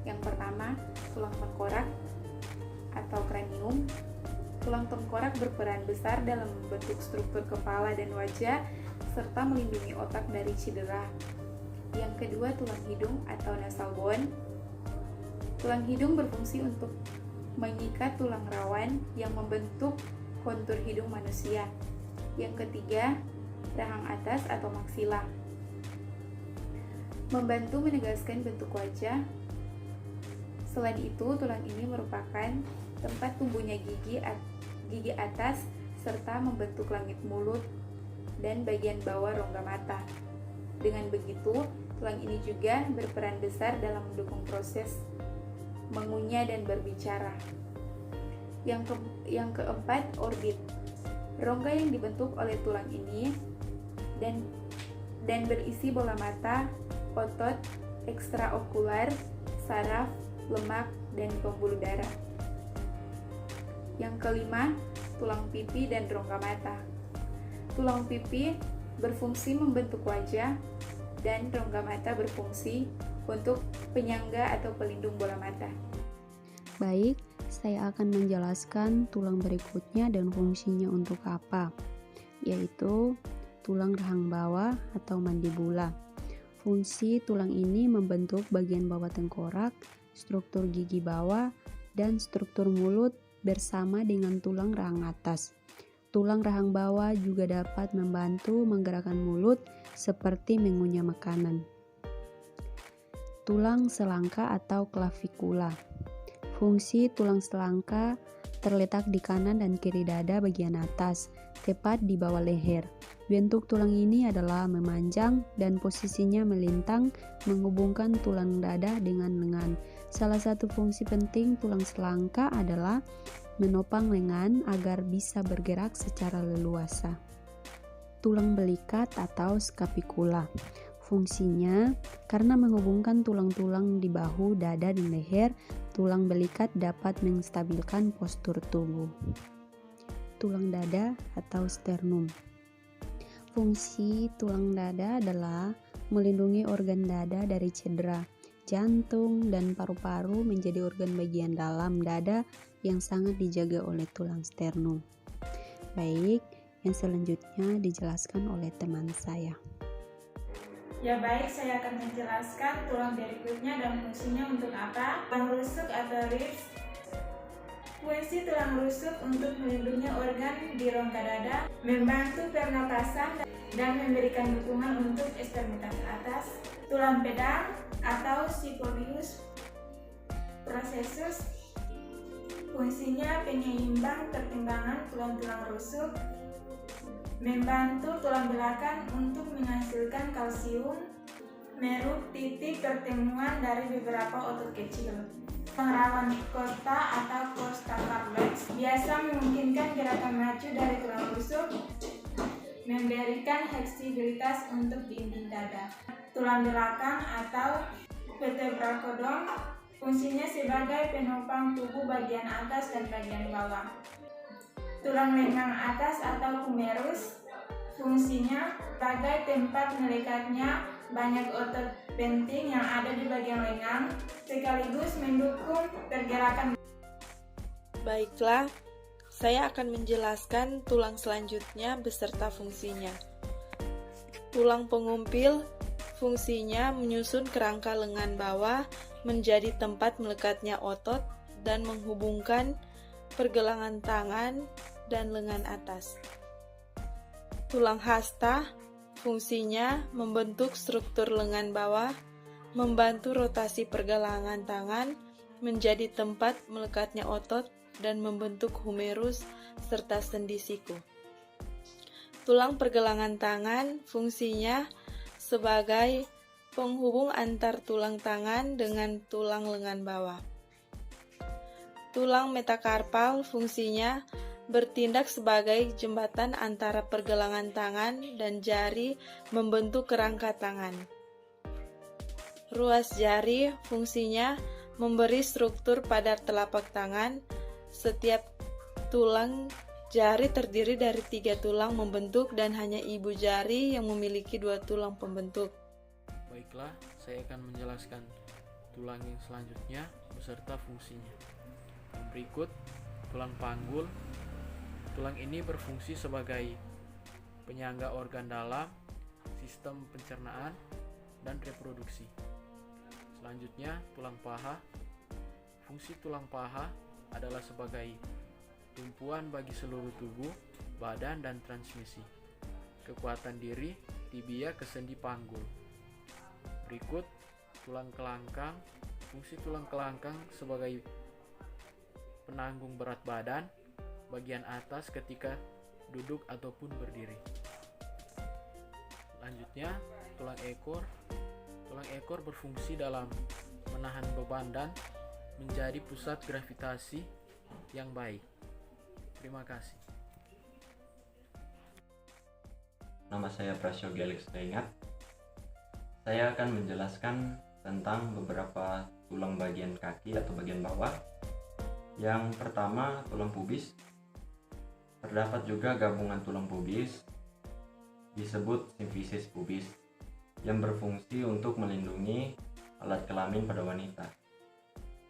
Yang pertama, tulang tengkorak atau kranium. Tulang tengkorak berperan besar dalam membentuk struktur kepala dan wajah serta melindungi otak dari cedera. Yang kedua, tulang hidung atau nasal bone. Tulang hidung berfungsi untuk mengikat tulang rawan yang membentuk kontur hidung manusia. Yang ketiga, rahang atas atau maksila. Membantu menegaskan bentuk wajah. Selain itu, tulang ini merupakan tempat tumbuhnya gigi atas serta membentuk langit mulut dan bagian bawah rongga mata. Dengan begitu, tulang ini juga berperan besar dalam mendukung proses mengunyah dan berbicara. Yang keempat, orbit. Rongga yang dibentuk oleh tulang ini dan berisi bola mata, otot, ekstraokular, saraf, lemak, dan pembuluh darah. Yang kelima, tulang pipi dan rongga mata. Tulang pipi berfungsi membentuk wajah dan rongga mata berfungsi untuk penyangga atau pelindung bola mata. Baik, saya akan menjelaskan tulang berikutnya dan fungsinya untuk apa, yaitu tulang rahang bawah atau mandibula. Fungsi tulang ini membentuk bagian bawah tengkorak, struktur gigi bawah, dan struktur mulut bersama dengan tulang rahang atas. Tulang rahang bawah juga dapat membantu menggerakkan mulut seperti mengunyah makanan. Tulang selangka atau clavikula. Fungsi tulang selangka terletak di kanan dan kiri dada bagian atas, tepat di bawah leher. Bentuk tulang ini adalah memanjang dan posisinya melintang menghubungkan tulang dada dengan lengan. Salah satu fungsi penting tulang selangka adalah menopang lengan agar bisa bergerak secara leluasa. Tulang belikat atau scapula. Fungsinya, karena menghubungkan tulang-tulang di bahu, dada, dan leher, tulang belikat dapat menstabilkan postur tubuh. Tulang dada atau sternum. Fungsi tulang dada adalah melindungi organ dada dari cedera. Jantung dan paru-paru menjadi organ bagian dalam dada yang sangat dijaga oleh tulang sternum. Baik, yang selanjutnya dijelaskan oleh teman saya. Ya baik, saya akan menjelaskan tulang berikutnya dan fungsinya untuk apa. Tulang rusuk atau ribs. Fungsi tulang rusuk untuk melindungi organ di rongga dada, membantu pernapasan dan memberikan dukungan untuk ekstremitas atas. Tulang pedang atau siponius processus. Fungsinya penyeimbang pertimbangan tulang-tulang rusuk, membantu tulang belakang untuk menghasilkan kalsium, meruk titik pertemuan dari beberapa otot kecil. Pengerawan costa atau costa carplex biasa memungkinkan gerakan maju dari tulang rusuk, memberikan fleksibilitas untuk dinding dada. Tulang belakang atau vertebral column fungsinya sebagai penopang tubuh bagian atas dan bagian bawah. Tulang lengan atas atau humerus fungsinya sebagai tempat melekatnya banyak otot penting yang ada di bagian lengan, sekaligus mendukung pergerakan. Baiklah, saya akan menjelaskan tulang selanjutnya beserta fungsinya. Tulang pengumpil fungsinya menyusun kerangka lengan bawah menjadi tempat melekatnya otot dan menghubungkan pergelangan tangan dan lengan atas. Tulang hasta fungsinya membentuk struktur lengan bawah, membantu rotasi pergelangan tangan menjadi tempat melekatnya otot dan membentuk humerus serta sendi siku. Tulang pergelangan tangan fungsinya sebagai penghubung antar tulang tangan dengan tulang lengan bawah. Tulang metakarpal fungsinya bertindak sebagai jembatan antara pergelangan tangan dan jari membentuk kerangka tangan. Ruas jari fungsinya memberi struktur pada telapak tangan. Setiap tulang jari terdiri dari 3 tulang membentuk dan hanya ibu jari yang memiliki 2 tulang pembentuk. Baiklah, saya akan menjelaskan tulang yang selanjutnya beserta fungsinya. Yang berikut, tulang panggul. Tulang ini berfungsi sebagai penyangga organ dalam, sistem pencernaan, dan reproduksi. Selanjutnya, tulang paha. Fungsi tulang paha adalah sebagai tumpuan bagi seluruh tubuh, badan, dan transmisi. Kekuatan diri, tibia ke sendi panggul. Berikut, tulang kelangkang. Fungsi tulang kelangkang sebagai penanggung berat badan bagian atas ketika duduk ataupun berdiri. Selanjutnya, tulang ekor. Tulang ekor berfungsi dalam menahan beban dan menjadi pusat gravitasi yang baik. Terima kasih. Nama saya Prasyo Gelix Daingat. Saya akan menjelaskan tentang beberapa tulang bagian kaki atau bagian bawah. Yang pertama, tulang pubis. Terdapat juga gabungan tulang pubis, disebut simfisis pubis, yang berfungsi untuk melindungi alat kelamin pada wanita.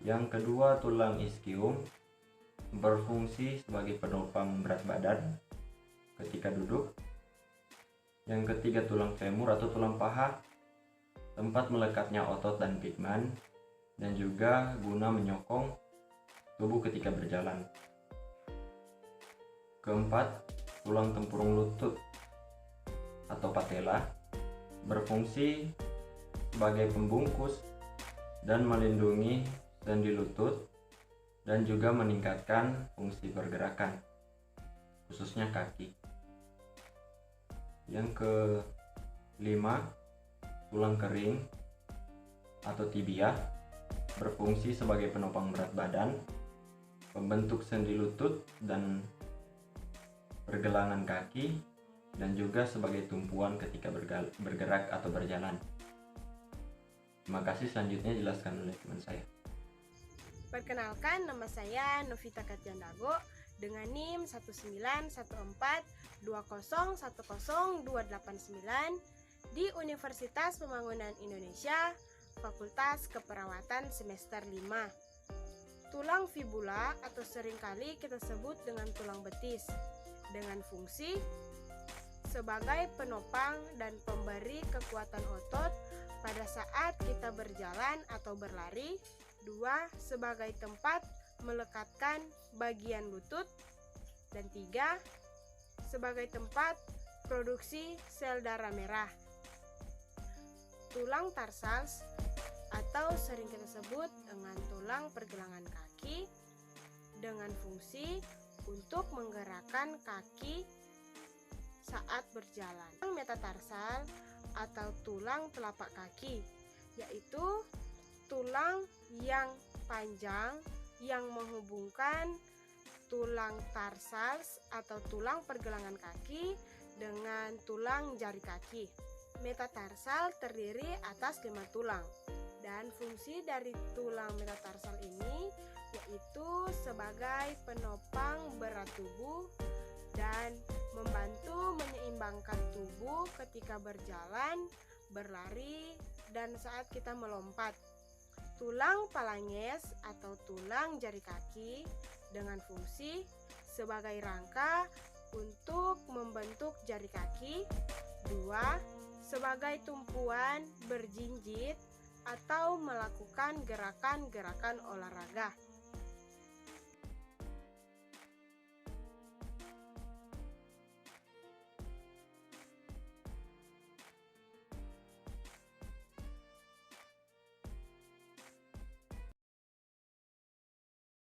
Yang kedua, tulang ischium berfungsi sebagai penopang berat badan ketika duduk. Yang ketiga, tulang femur atau tulang paha, tempat melekatnya otot dan pigmen, dan juga guna menyokong tubuh ketika berjalan. Keempat, tulang tempurung lutut atau patella berfungsi sebagai pembungkus dan melindungi sendi lutut dan juga meningkatkan fungsi pergerakan, khususnya kaki. Yang kelima, tulang kering atau tibia berfungsi sebagai penopang berat badan, pembentuk sendi lutut dan pergelangan kaki, dan juga sebagai tumpuan ketika bergerak atau berjalan. Terima kasih, selanjutnya jelaskan oleh teman saya. Perkenalkan, nama saya Novita Katjandago dengan NIM 19142010289 di Universitas Pembangunan Indonesia, Fakultas Keperawatan semester 5. Tulang fibula atau seringkali kita sebut dengan tulang betis, dengan fungsi sebagai penopang dan pemberi kekuatan otot pada saat kita berjalan atau berlari. 2. Sebagai tempat melekatkan bagian lutut. Dan 3. Sebagai tempat produksi sel darah merah. Tulang tarsals atau sering kita sebut dengan tulang pergelangan kaki dengan fungsi untuk menggerakkan kaki saat berjalan. Tulang metatarsal atau tulang telapak kaki, yaitu tulang yang panjang yang menghubungkan tulang tarsals atau tulang pergelangan kaki dengan tulang jari kaki. Metatarsal terdiri atas 5 tulang, dan fungsi dari tulang metatarsal ini yaitu sebagai penopang berat tubuh dan membantu menyeimbangkan tubuh ketika berjalan, berlari, dan saat kita melompat. Tulang palanges atau tulang jari kaki dengan fungsi sebagai rangka untuk membentuk jari kaki. 2. Sebagai tumpuan berjinjit atau melakukan gerakan-gerakan olahraga.